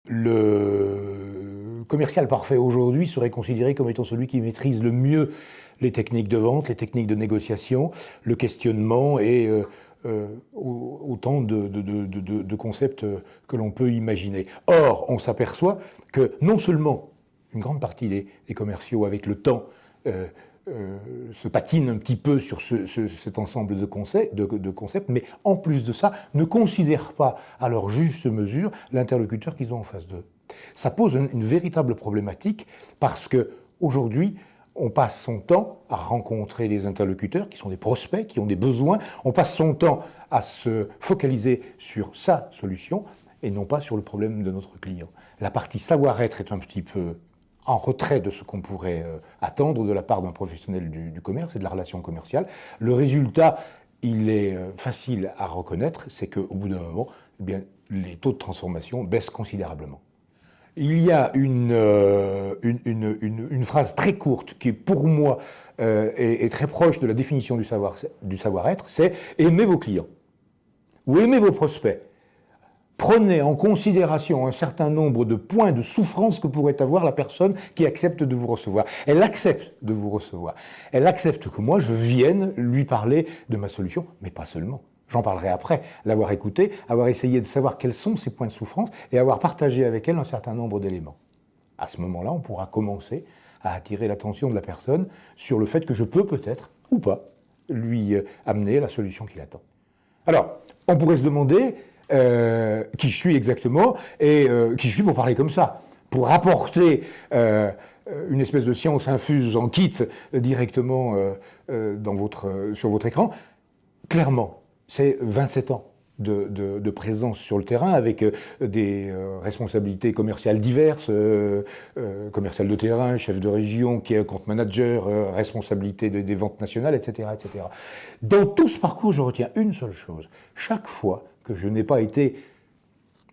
Le commercial parfait aujourd'hui serait considéré comme étant celui qui maîtrise le mieux les techniques de vente, les techniques de négociation, le questionnement et autant de concepts que l'on peut imaginer. Or, on s'aperçoit que non seulement une grande partie des commerciaux, avec le temps, se patinent un petit peu sur cet ensemble de concepts, mais en plus de ça, ne considèrent pas à leur juste mesure l'interlocuteur qu'ils ont en face d'eux. Ça pose une véritable problématique parce que aujourd'hui, on passe son temps à rencontrer des interlocuteurs qui sont des prospects, qui ont des besoins. On passe son temps à se focaliser sur sa solution et non pas sur le problème de notre client. La partie savoir-être est un petit peu en retrait de ce qu'on pourrait attendre de la part d'un professionnel du commerce et de la relation commerciale. Le résultat, il est facile à reconnaître, c'est qu'au bout d'un moment, eh bien, les taux de transformation baissent considérablement. Il y a une phrase très courte qui, pour moi, est très proche de la définition du savoir-être, c'est « aimez vos clients » ou « aimez vos prospects ». Prenez en considération un certain nombre de points de souffrance que pourrait avoir la personne qui accepte de vous recevoir. Elle accepte de vous recevoir. Elle accepte que moi, je vienne lui parler de ma solution, mais pas seulement. J'en parlerai après, l'avoir écouté, avoir essayé de savoir quels sont ces points de souffrance et avoir partagé avec elle un certain nombre d'éléments. À ce moment-là, on pourra commencer à attirer l'attention de la personne sur le fait que je peux peut-être, ou pas, lui amener la solution qu'il attend. Alors, on pourrait se demander qui je suis exactement et qui je suis pour parler comme ça, pour apporter une espèce de science infuse en kit directement sur votre écran. Clairement, c'est 27 ans de présence sur le terrain avec des responsabilités commerciales diverses, commercial de terrain, chef de région, qui est compte manager, responsabilité des ventes nationales, etc., etc. Dans tout ce parcours, je retiens une seule chose. Chaque fois que je n'ai pas été,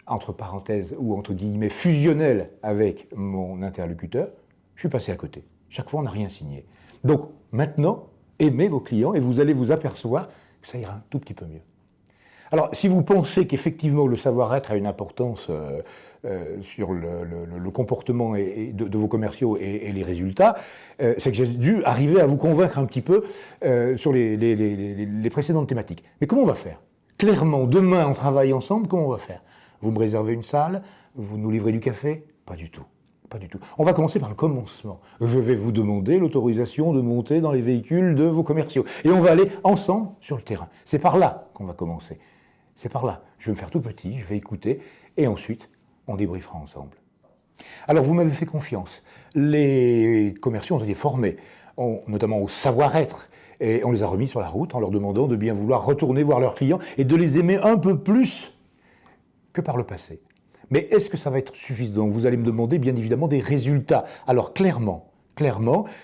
entre parenthèses ou entre guillemets, fusionnel avec mon interlocuteur, je suis passé à côté. Chaque fois, on n'a rien signé. Donc maintenant, aimez vos clients et vous allez vous apercevoir que ça ira un tout petit peu mieux. Alors, si vous pensez qu'effectivement le savoir-être a une importance sur le comportement de vos commerciaux et les résultats, c'est que j'ai dû arriver à vous convaincre un petit peu sur les précédentes thématiques. Mais comment on va faire ? Clairement, demain, on travaille ensemble, comment on va faire ? Vous me réservez une salle ? Vous nous livrez du café ? Pas du tout. Pas du tout. On va commencer par le commencement. Je vais vous demander l'autorisation de monter dans les véhicules de vos commerciaux. Et on va aller ensemble sur le terrain. C'est par là qu'on va commencer. C'est par là. Je vais me faire tout petit, je vais écouter, et ensuite, on débriefera ensemble. Alors, vous m'avez fait confiance. Les commerciaux ont été formés, notamment au savoir-être, et on les a remis sur la route en leur demandant de bien vouloir retourner voir leurs clients et de les aimer un peu plus que par le passé. Mais est-ce que ça va être suffisant ? Vous allez me demander bien évidemment des résultats. Alors clairement,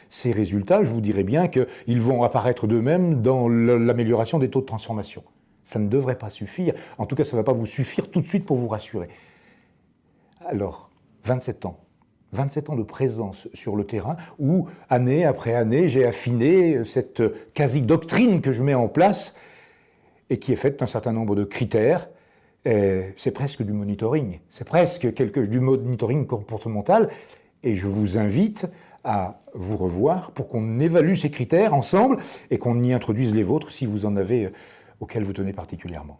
ces résultats, je vous dirais bien qu'ils vont apparaître d'eux-mêmes dans l'amélioration des taux de transformation. Ça ne devrait pas suffire. En tout cas, ça ne va pas vous suffire tout de suite pour vous rassurer. Alors, 27 ans. 27 ans de présence sur le terrain où, année après année, j'ai affiné cette quasi-doctrine que je mets en place et qui est faite d'un certain nombre de critères. C'est presque du monitoring, c'est presque du monitoring comportemental et je vous invite à vous revoir pour qu'on évalue ces critères ensemble et qu'on y introduise les vôtres si vous en avez auxquels vous tenez particulièrement.